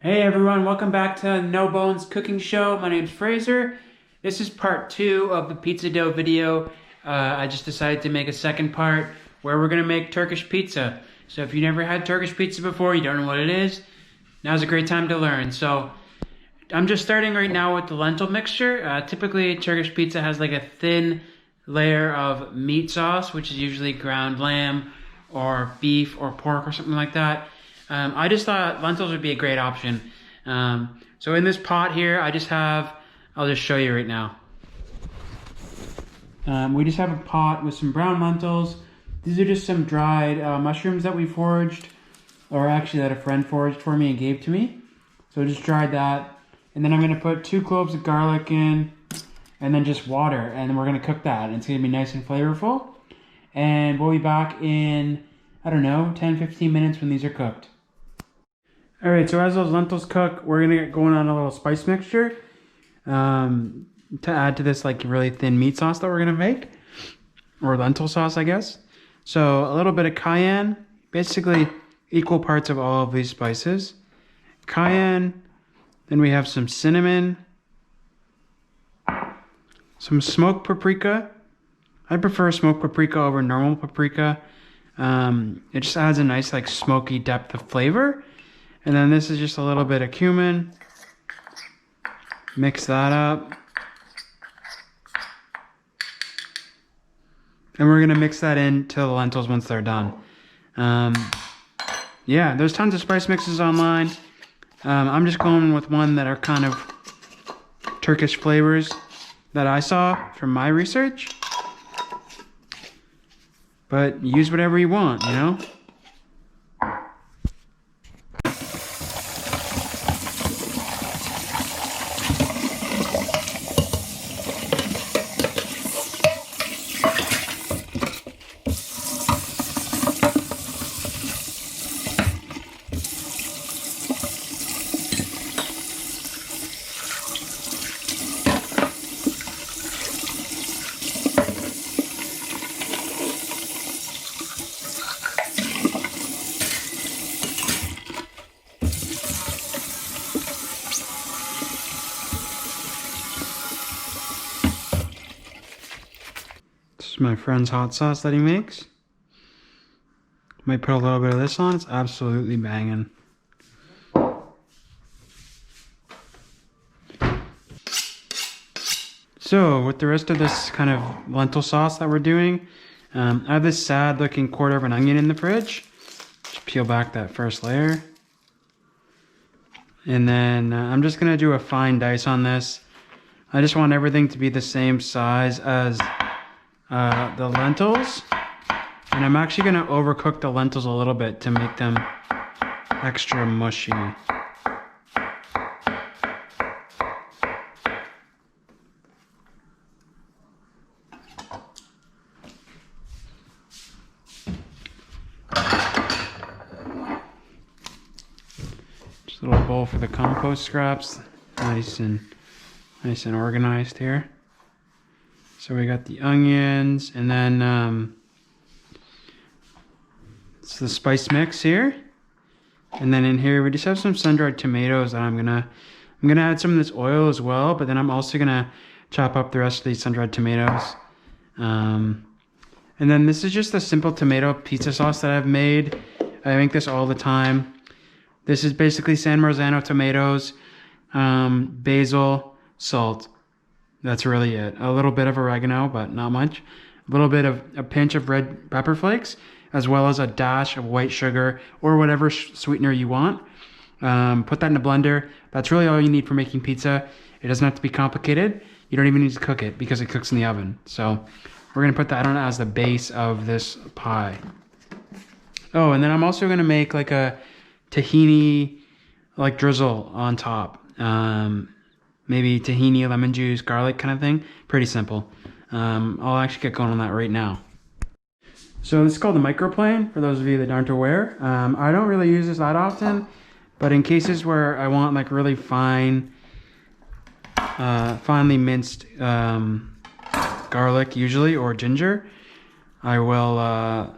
Hey everyone, welcome back to No Bones Cooking Show. My name's Fraser. This is part 2 of the pizza dough video. I just decided to make a second part where we're gonna make Turkish pizza. So if you never had Turkish pizza before, you don't know what it is, now's a great time to learn. So I'm just starting right now with the lentil mixture. Typically Turkish pizza has like a thin layer of meat sauce, which is usually ground lamb or beef or pork or something like that. I just thought lentils would be a great option. So in this pot here, I'll just show you right now. We just have a pot with some brown lentils. These are just some dried mushrooms that we foraged, or actually that a friend foraged for me and gave to me. So just dried that. And then I'm gonna put 2 cloves of garlic in, and then just water, and then we're gonna cook that. And it's gonna be nice and flavorful. And we'll be back in, I don't know, 10-15 minutes when these are cooked. Alright, so as those lentils cook, we're gonna get going on a little spice mixture to add to this like really thin meat sauce that we're gonna make, or lentil sauce, I guess. So a little bit of cayenne, basically equal parts of all of these spices. Cayenne, then we have some cinnamon, some smoked paprika. I prefer smoked paprika over normal paprika. It just adds a nice like smoky depth of flavor. And then this is just a little bit of cumin. Mix that up. And we're gonna mix that into the lentils once they're done. Yeah, there's tons of spice mixes online. I'm just going with one that are kind of Turkish flavors that I saw from my research. But use whatever you want, you know? This is my friend's hot sauce that he makes. Might put a little bit of this on. It's absolutely banging. So with the rest of this kind of lentil sauce that we're doing, I have this sad looking quarter of an onion in the fridge. Just peel back that first layer. And then I'm just gonna do a fine dice on this. I just want everything to be the same size as the lentils. And I'm actually gonna overcook the lentils a little bit to make them extra mushy. Just a little bowl for the compost scraps. Nice and organized here. So we got the onions, and then it's the spice mix here. And then in here we just have some sun-dried tomatoes that I'm gonna add some of this oil as well, but then I'm also gonna chop up the rest of these sun-dried tomatoes. And then this is just a simple tomato pizza sauce that I've made. I make this all the time. This is basically San Marzano tomatoes, basil, salt. That's really it. A little bit of oregano, but not much. A little bit of a pinch of red pepper flakes, as well as a dash of white sugar or whatever sweetener you want. Put that in a blender. That's really all you need for making pizza. It doesn't have to be complicated. You don't even need to cook it because it cooks in the oven. So we're gonna put that on as the base of this pie. Oh, and then I'm also gonna make like a tahini like drizzle on top. Maybe tahini, lemon juice, garlic kind of thing. Pretty simple. I'll actually get going on that right now. So this is called the microplane, for those of you that aren't aware. I don't really use this that often, but in cases where I want like really finely minced garlic usually, or ginger, I'll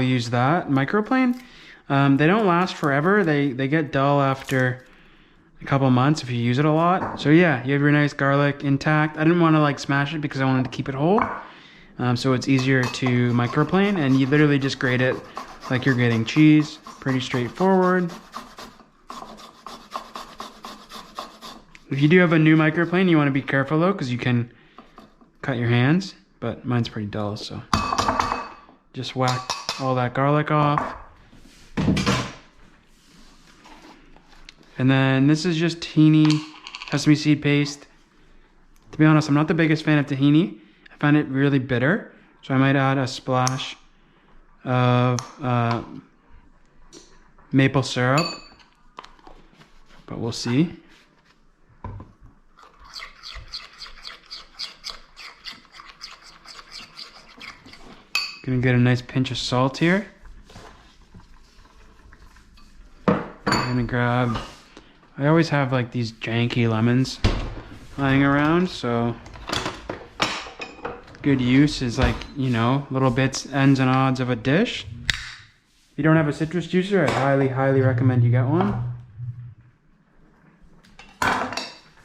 use that microplane. They don't last forever. They get dull after a couple months if you use it a lot. So yeah, you have your nice garlic intact. I didn't want to like smash it because I wanted to keep it whole. So it's easier to microplane, and you literally just grate it like you're grating cheese. Pretty straightforward. If you do have a new microplane, you want to be careful though, because you can cut your hands, but mine's pretty dull, so just whack all that garlic off. And then this is just tahini sesame seed paste. To be honest, I'm not the biggest fan of tahini. I find it really bitter, so I might add a splash of maple syrup, but we'll see. Gonna get a nice pinch of salt here. I'm gonna grab, I always have like these janky lemons lying around, so good use is like, you know, little bits, ends and odds of a dish. If you don't have a citrus juicer, I highly recommend you get one.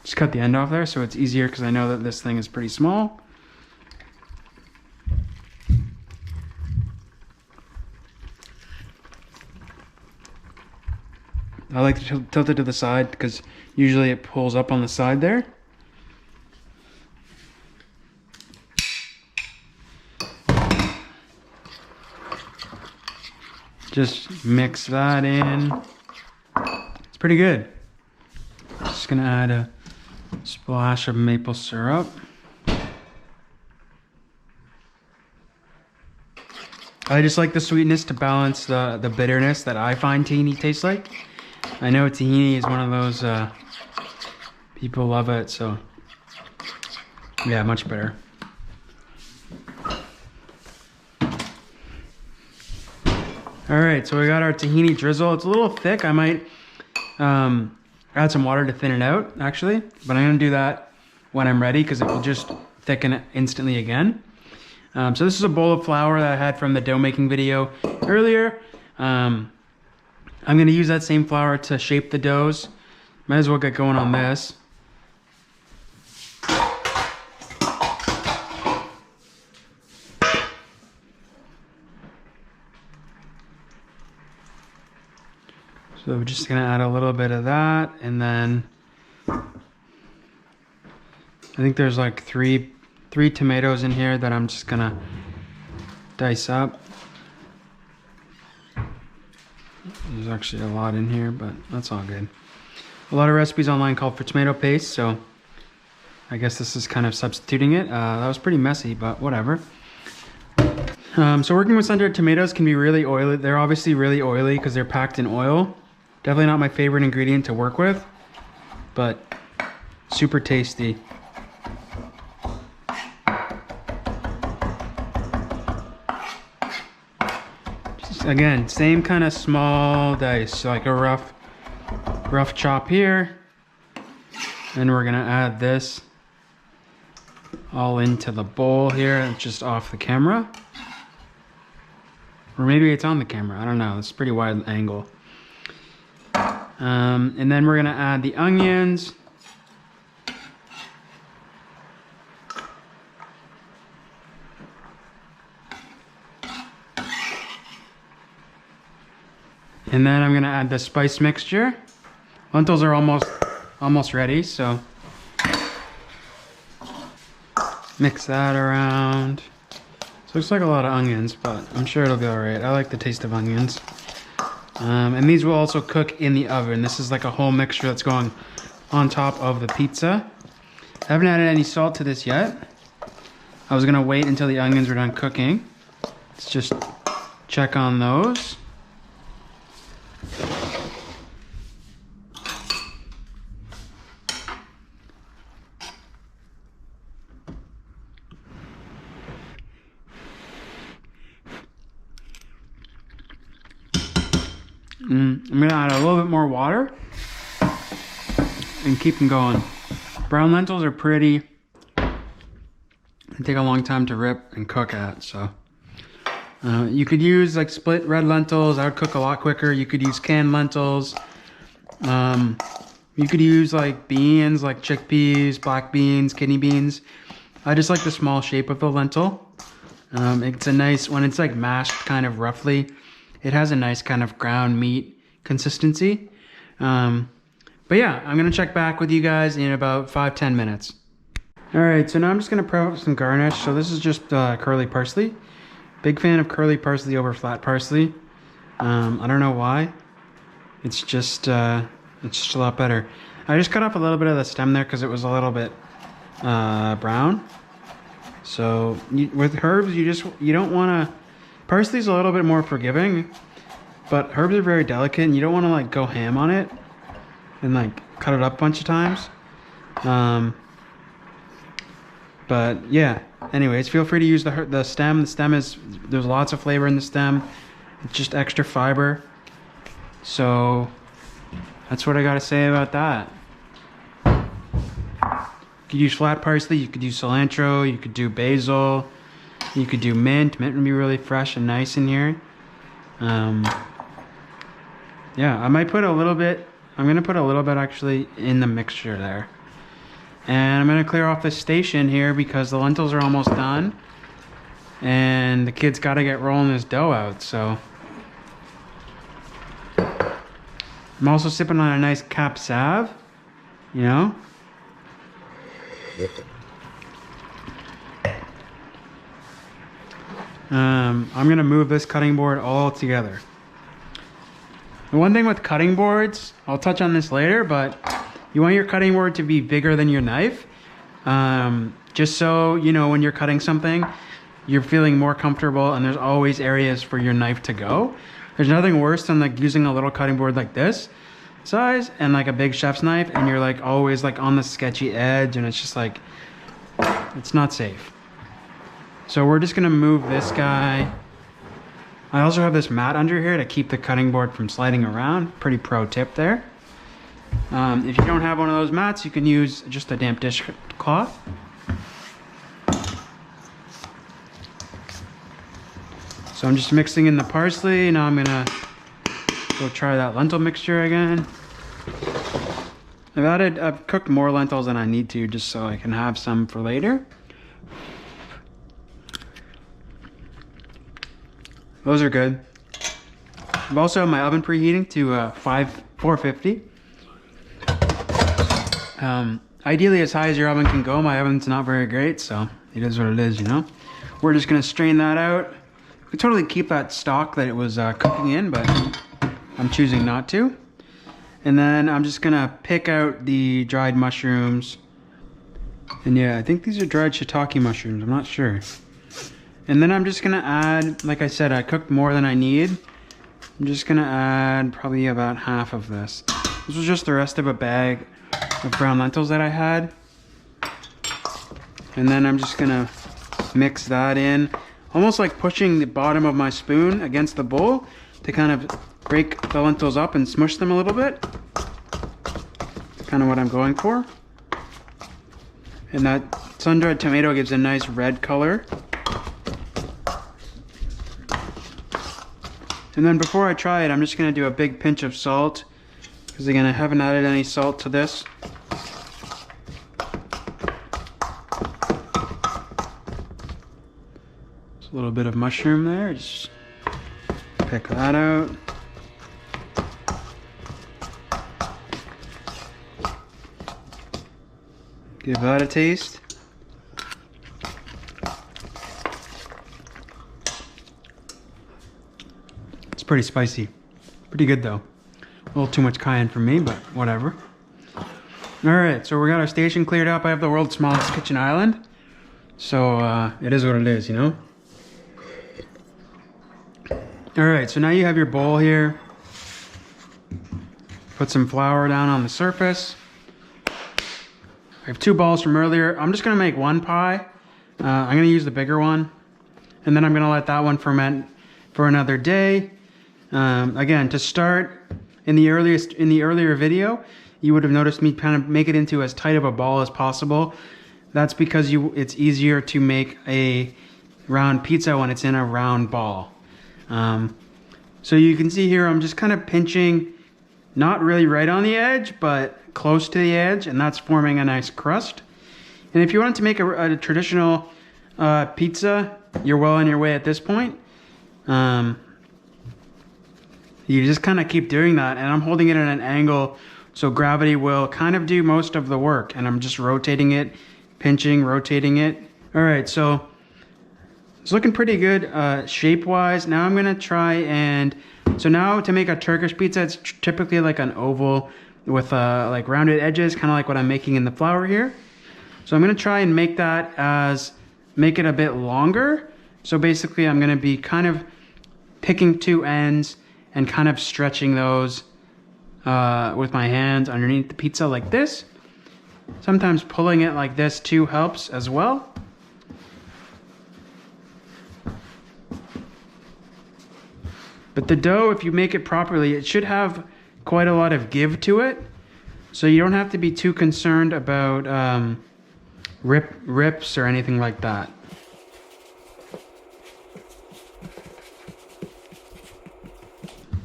Just cut the end off there so it's easier, because I know that this thing is pretty small. I like to tilt it to the side because usually it pulls up on the side there. Just mix that in. It's pretty good. Just gonna add a splash of maple syrup. I just like the sweetness to balance the bitterness that I find tahini tastes like. I know tahini is one of those, people love it, so yeah, much better. Alright, so we got our tahini drizzle. It's a little thick. I might add some water to thin it out, actually, but I'm going to do that when I'm ready because it will just thicken it instantly again. So this is a bowl of flour that I had from the dough making video earlier. I'm going to use that same flour to shape the doughs. Might as well get going on this. So we're just going to add a little bit of that, and then I think there's like three tomatoes in here that I'm just going to dice up. There's actually a lot in here, but that's all good. A lot of recipes online call for tomato paste, so I guess this is kind of substituting it. That was pretty messy, but whatever. So working with sun-dried tomatoes can be really oily. They're obviously really oily because they're packed in oil. Definitely not my favorite ingredient to work with, but super tasty. Again, same kind of small dice, like a rough chop here. And we're gonna add this all into the bowl here, just off the camera. Or maybe it's on the camera, I don't know, it's a pretty wide angle. And then we're gonna add the onions. And then I'm gonna add the spice mixture. Lentils are almost ready, so mix that around. So it looks like a lot of onions, but I'm sure it'll be all right. I like the taste of onions. And these will also cook in the oven. This is like a whole mixture that's going on top of the pizza. I haven't added any salt to this yet. I was gonna wait until the onions were done cooking. Let's just check on those. I'm gonna add a little bit more water and keep them going. Brown lentils are pretty, they take a long time to rip and cook at, so. You could use like split red lentils, that would cook a lot quicker. You could use canned lentils. You could use like beans, like chickpeas, black beans, kidney beans. I just like the small shape of the lentil. It's a nice, when it's like mashed kind of roughly, it has a nice kind of ground meat consistency. But yeah, I'm gonna check back with you guys in about 5-10 minutes. All right, so now I'm just gonna prep up some garnish. So this is just curly parsley. Big fan of curly parsley over flat parsley. I don't know why. It's just a lot better. I just cut off a little bit of the stem there because it was a little bit brown. So with herbs, you don't want to. Parsley's a little bit more forgiving, but herbs are very delicate, and you don't want to like go ham on it and like cut it up a bunch of times. But yeah. Anyways, feel free to use the stem. The stem there's lots of flavor in the stem. It's just extra fiber. So that's what I gotta say about that. You could use flat parsley, you could use cilantro, you could do basil, you could do mint. Mint would be really fresh and nice in here. Yeah, I might put a little bit, I'm gonna put a little bit actually in the mixture there. And I'm gonna clear off this station here because the lentils are almost done. And the kids gotta get rolling this dough out, so. I'm also sipping on a nice Cap Sauv, you know? I'm gonna move this cutting board all together. The one thing with cutting boards, I'll touch on this later, but you want your cutting board to be bigger than your knife. Just so, you know, when you're cutting something, you're feeling more comfortable and there's always areas for your knife to go. There's nothing worse than like using a little cutting board like this size and like a big chef's knife and you're like always like on the sketchy edge and it's just like, it's not safe. So we're just gonna move this guy. I also have this mat under here to keep the cutting board from sliding around. Pretty pro tip there. If you don't have one of those mats, you can use just a damp dish cloth. So I'm just mixing in the parsley. Now I'm gonna go try that lentil mixture again. I've cooked more lentils than I need to just so I can have some for later. Those are good. I've also had my oven preheating to 450. Ideally as high as your oven can go. My oven's not very great, so it is what it is, you know. We're just gonna strain that out. We could totally keep that stock that it was cooking in, but I'm choosing not to. And then I'm just gonna pick out the dried mushrooms. And yeah, I think these are dried shiitake mushrooms, I'm not sure. And then I'm just gonna add, like I said, I cooked more than I need. I'm just gonna add probably about half of this. This was just the rest of a bag of brown lentils that I had. And then I'm just gonna mix that in. Almost like pushing the bottom of my spoon against the bowl to kind of break the lentils up and smush them a little bit. Kind of what I'm going for. And that sun-dried tomato gives a nice red color. And then before I try it, I'm just gonna do a big pinch of salt. Because again, I haven't added any salt to this. Just a little bit of mushroom there, just pick that out. Give that a taste. It's pretty spicy. Pretty good though. A little too much cayenne for me, but whatever. Alright, so we got our station cleared up. I have the world's smallest kitchen island. So it is what it is, you know? Alright, so now you have your bowl here. Put some flour down on the surface. I have 2 balls from earlier. I'm just gonna make one pie. I'm gonna use the bigger one. And then I'm gonna let that one ferment for another day. Again, to start, in the earlier video, you would have noticed me kind of make it into as tight of a ball as possible. That's because it's easier to make a round pizza when it's in a round ball. So you can see here, I'm just kind of pinching, not really right on the edge, but close to the edge, and that's forming a nice crust. And if you want to make a traditional pizza, you're well on your way at this point. You just kind of keep doing that, and I'm holding it at an angle so gravity will kind of do most of the work, and I'm just rotating it, pinching, rotating it. All right, so it's looking pretty good shape-wise. Now I'm gonna try and, so now to make a Turkish pizza, it's typically like an oval with like rounded edges, kind of like what I'm making in the flour here. So I'm gonna try and make that make it a bit longer. So basically I'm gonna be kind of picking two ends and kind of stretching those with my hands underneath the pizza like this. Sometimes pulling it like this too helps as well. But the dough, if you make it properly, it should have quite a lot of give to it. So you don't have to be too concerned about rips or anything like that.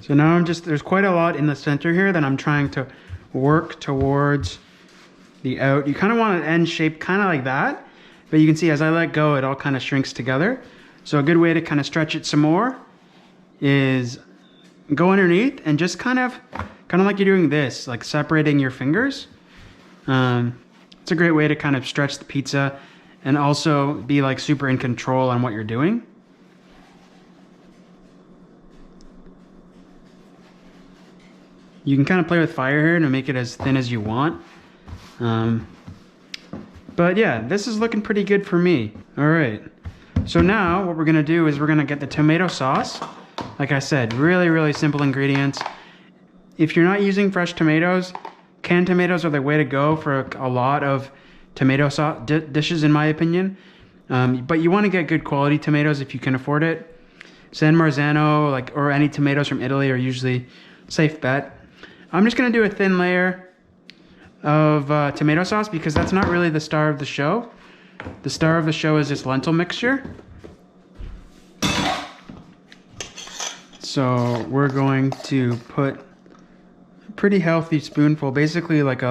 So now there's quite a lot in the center here that I'm trying to work towards the out. You kind of want an end shape kind of like that, but you can see as I let go, it all kind of shrinks together. So a good way to kind of stretch it some more is go underneath and just kind of like you're doing this, like separating your fingers. It's a great way to kind of stretch the pizza and also be like super in control on what you're doing. You can kind of play with fire here to make it as thin as you want. But yeah, this is looking pretty good for me. All right. So now what we're gonna do is we're gonna get the tomato sauce. Like I said, really, really simple ingredients. If you're not using fresh tomatoes, canned tomatoes are the way to go for a lot of tomato sauce dishes, in my opinion. But you want to get good quality tomatoes if you can afford it. San Marzano, or any tomatoes from Italy are usually a safe bet. I'm just gonna do a thin layer of tomato sauce because that's not really the star of the show. The star of the show is this lentil mixture. So we're going to put a pretty healthy spoonful, basically like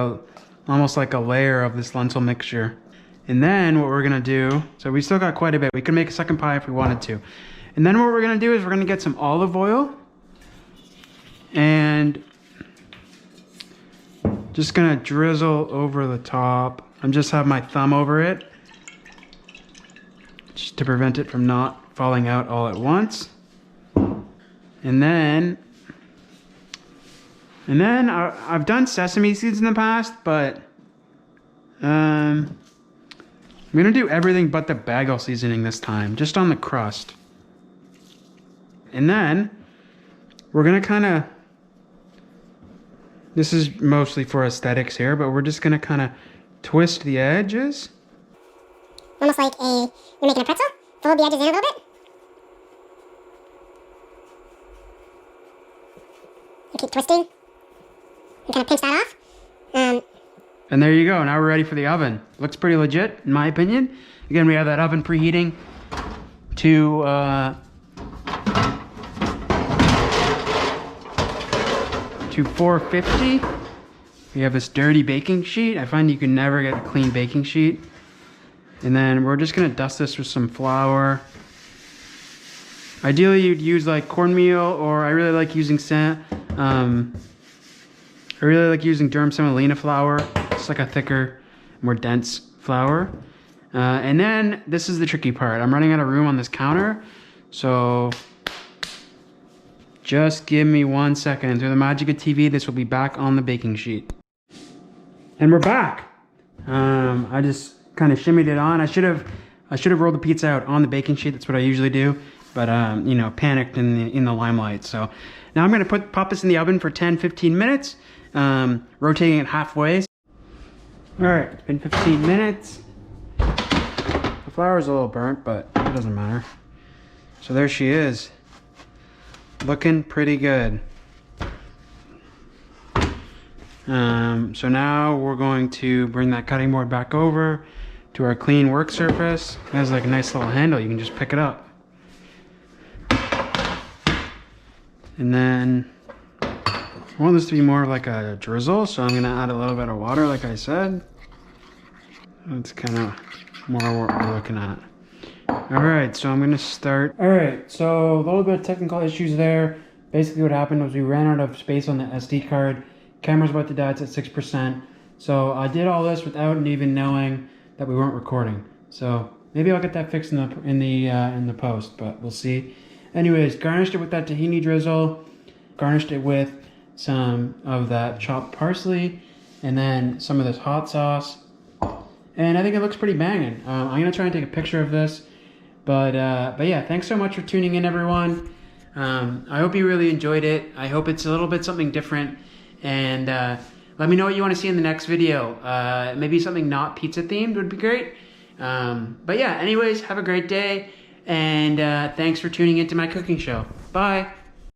almost like a layer of this lentil mixture. And then what we're gonna do, so we still got quite a bit. We could make a second pie if we wanted to. And then what we're gonna do is we're gonna get some olive oil and just gonna drizzle over the top. I'm just have my thumb over it just to prevent it from not falling out all at once. And then I've done sesame seeds in the past, but I'm gonna do everything but the bagel seasoning this time, just on the crust. And then we're gonna kind of, this is mostly for aesthetics here, but we're just gonna kind of twist the edges. Almost like you're making a pretzel. Fold the edges in a little bit. You keep twisting. And kind of pinch that off. And there you go. Now we're ready for the oven. Looks pretty legit, in my opinion. Again, we have that oven preheating to 450. We have this dirty baking sheet. I find you can never get a clean baking sheet. And then we're just gonna dust this with some flour. Ideally, you'd use like cornmeal, or I really like using durum semolina flour. It's like a thicker, more dense flour. And then this is the tricky part. I'm running out of room on this counter, so just give me 1 second. Through the magic of TV, this will be back on the baking sheet. And we're back. I just kind of shimmied it on. I should have rolled the pizza out on the baking sheet. That's what I usually do, but you know, panicked in the limelight. So now I'm gonna pop this in the oven for 10-15 minutes, rotating it halfway. All right, it's been 15 minutes. The flour's a little burnt, but it doesn't matter. So there she is, looking pretty good. So now we're going to bring that cutting board back over to our clean work surface. It has like a nice little handle, you can just pick it up. And then I want this to be more like a drizzle, so I'm gonna add a little bit of water, like I said. That's kind of more what we're looking at. All right, so I'm gonna start. All right, so a little bit of technical issues there. Basically what happened was we ran out of space on the SD card. Camera's about to die, it's at 6%. So I did all this without even knowing that we weren't recording. So maybe I'll get that fixed in the post, but we'll see. Anyways, garnished it with that tahini drizzle. Garnished it with some of that chopped parsley, and then some of this hot sauce. And I think it looks pretty banging. I'm gonna try and take a picture of this. But yeah, thanks so much for tuning in, everyone. I hope you really enjoyed it. I hope it's a little bit something different. And let me know what you want to see in the next video. Maybe something not pizza themed would be great. But yeah, anyways, have a great day. And thanks for tuning into my cooking show. Bye.